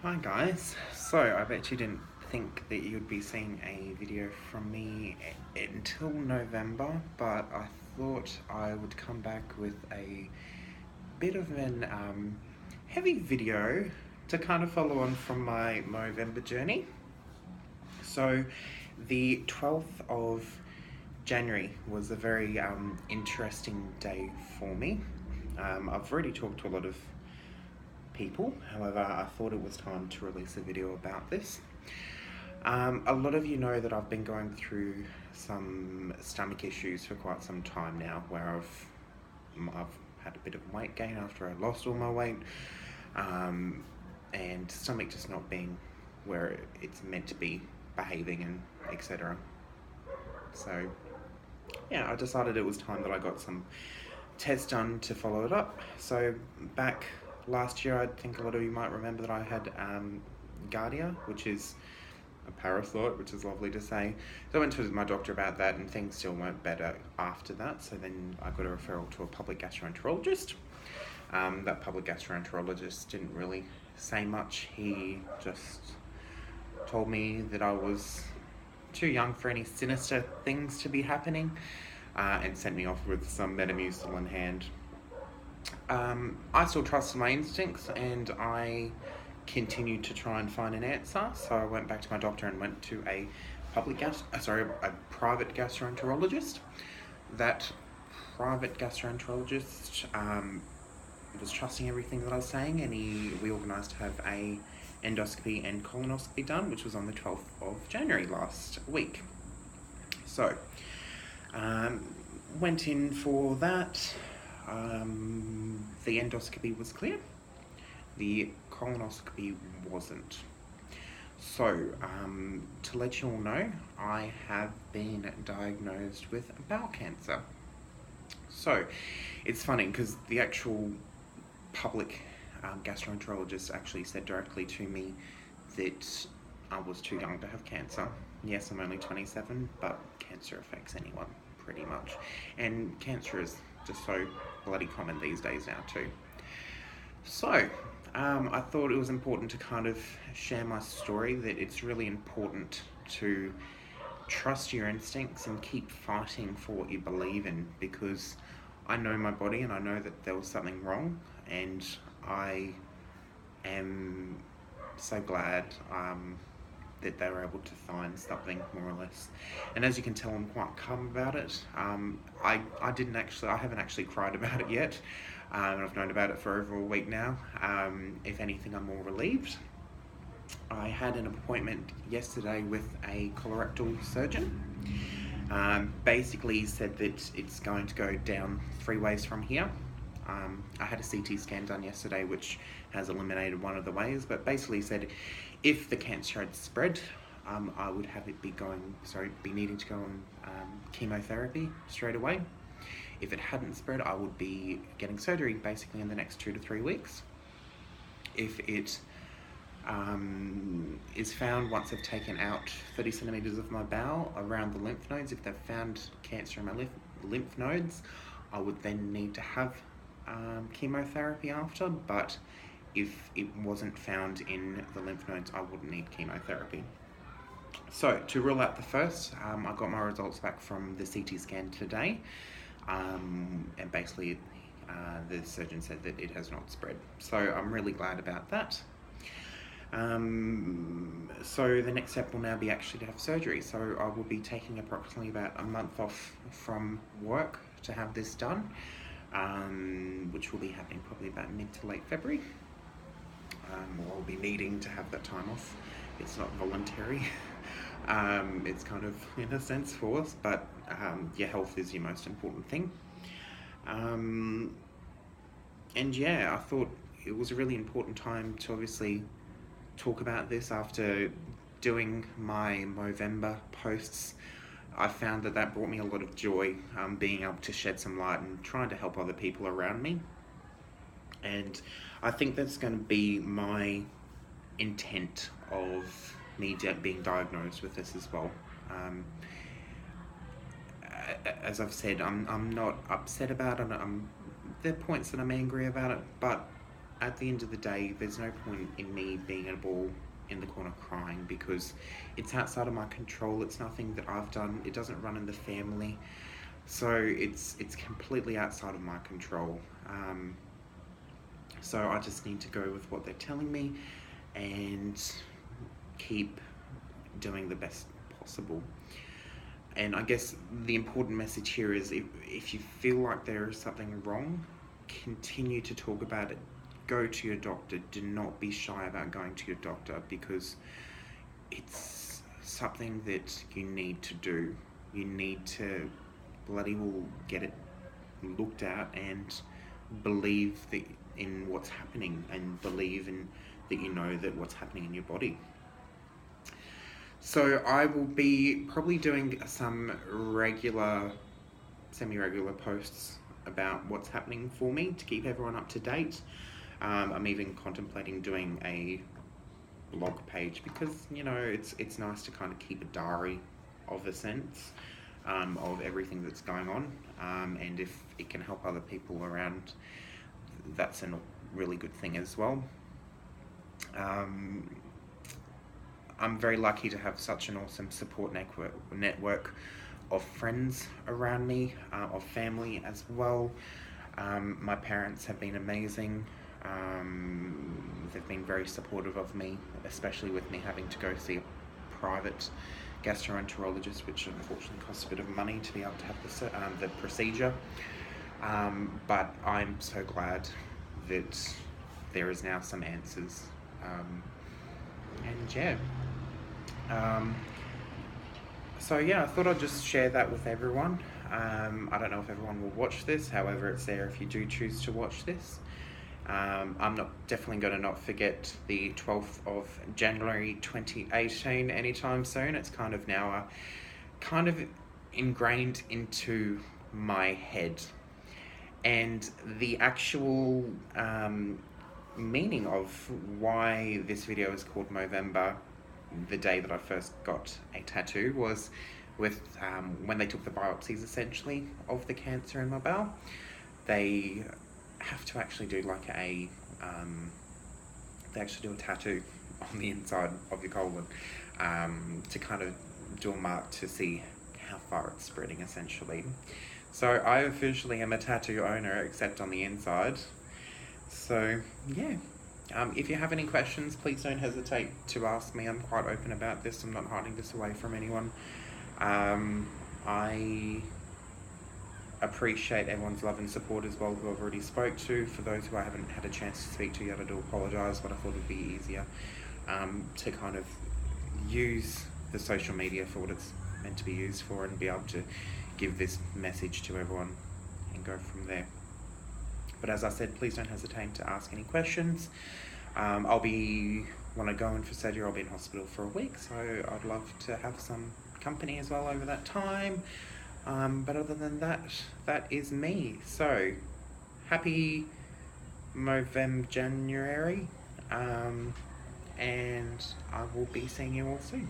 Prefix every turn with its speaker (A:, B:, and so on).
A: Hi guys, so I bet you didn't think that you'd be seeing a video from me until November, but I thought I would come back with a bit of an heavy video to kind of follow on from my November journey. So the 12th of January was a very interesting day for me. I've already talked to a lot of people, however I thought it was time to release a video about this. A lot of you know that I've been going through some stomach issues for quite some time now, where I've had a bit of weight gain after I lost all my weight, and stomach just not being where it's meant to be behaving and etc. So yeah, I decided it was time that I got some tests done to follow it up. So back last year, I think a lot of you might remember that I had Giardia, which is a parasite, which is lovely to say. So I went to my doctor about that, and things still weren't better after that. So then I got a referral to a public gastroenterologist. That public gastroenterologist didn't really say much. He just told me that I was too young for any sinister things to be happening, and sent me off with some Metamucil in hand. I still trusted my instincts, and I continued to try and find an answer. So I went back to my doctor and went to a private gastroenterologist. That private gastroenterologist was trusting everything that I was saying, and we organised to have a endoscopy and colonoscopy done, which was on the 12th of January last week. So went in for that. The endoscopy was clear. The colonoscopy wasn't. So, to let you all know, I have been diagnosed with bowel cancer. So, it's funny because the actual public gastroenterologist actually said directly to me that I was too young to have cancer. Yes, I'm only 27, but cancer affects anyone, pretty much. And cancer is just so bloody common these days now too. So, I thought it was important to kind of share my story, that it's really important to trust your instincts and keep fighting for what you believe in, because I know my body and I know that there was something wrong, and I am so glad that they were able to find something, more or less. And as you can tell, I'm quite calm about it. I haven't actually cried about it yet. And I've known about it for over a week now. If anything, I'm more relieved. I had an appointment yesterday with a colorectal surgeon. Basically said that it's going to go down 3 ways from here. I had a CT scan done yesterday, which has eliminated one of the ways, but basically said if the cancer had spread, I would have it be needing to go on chemotherapy straight away. If it hadn't spread, I would be getting surgery basically in the next 2 to 3 weeks. If it is found once I've taken out 30 centimeters of my bowel around the lymph nodes, if they've found cancer in my lymph nodes, I would then need to have chemotherapy after, but if it wasn't found in the lymph nodes, I wouldn't need chemotherapy. So, to rule out the first, I got my results back from the CT scan today, and basically the surgeon said that it has not spread. So I'm really glad about that. So the next step will now be actually to have surgery. So I will be taking approximately about a month off from work to have this done, which will be happening probably about mid to late February. I'll be needing to have that time off. It's not voluntary. It's kind of, in a sense, forced, but your health is your most important thing. And yeah, I thought it was a really important time to obviously talk about this. After doing my Movember posts, I found that brought me a lot of joy, being able to shed some light and trying to help other people around me. And I think that's going to be my intent of me being diagnosed with this as well. As I've said, I'm not upset about it. There are points that I'm angry about it, but at the end of the day, there's no point in me being at a ball in the corner crying, because it's outside of my control. It's nothing that I've done. It doesn't run in the family. So it's completely outside of my control. So I just need to go with what they're telling me and keep doing the best possible. And I guess the important message here is, if you feel like there is something wrong, continue to talk about it. Go to your doctor. Do not be shy about going to your doctor, because it's something that you need to do. You need to bloody well get it looked at and believe in what's happening, and believe in that you know that what's happening in your body. So I will be probably doing some semi-regular posts about what's happening for me to keep everyone up to date. I'm even contemplating doing a blog page, because it's nice to kind of keep a diary of a sense of everything that's going on, and if it can help other people around, that's a really good thing as well. I'm very lucky to have such an awesome support network of friends around me, of family as well. My parents have been amazing. They've been very supportive of me, especially with me having to go see a private gastroenterologist, which unfortunately costs a bit of money to be able to have the procedure. But I'm so glad that there is now some answers. So yeah, I thought I'd just share that with everyone. I don't know if everyone will watch this, however, it's there if you do choose to watch this. I'm definitely going to not forget the 12th of January 2018 anytime soon. It's kind of now ingrained into my head. And the actual meaning of why this video is called Movember, the day that I first got a tattoo, was with when they took the biopsies essentially of the cancer in my bowel. They have to actually do they actually do a tattoo on the inside of your colon to kind of do a mark to see how far it's spreading essentially. So I officially am a tattoo owner, except on the inside. So yeah, if you have any questions, please don't hesitate to ask me. I'm quite open about this. I'm not hiding this away from anyone. I appreciate everyone's love and support as well, who I've already spoke to. For those who I haven't had a chance to speak to yet, I do apologise, but I thought it'd be easier to kind of use the social media for what it's meant to be used for, and be able to give this message to everyone and go from there. But as I said, please don't hesitate to ask any questions. When I go in for surgery, I'll be in hospital for a week, so I'd love to have some company as well over that time. But other than that, that is me. So, happy Movember, January, and I will be seeing you all soon.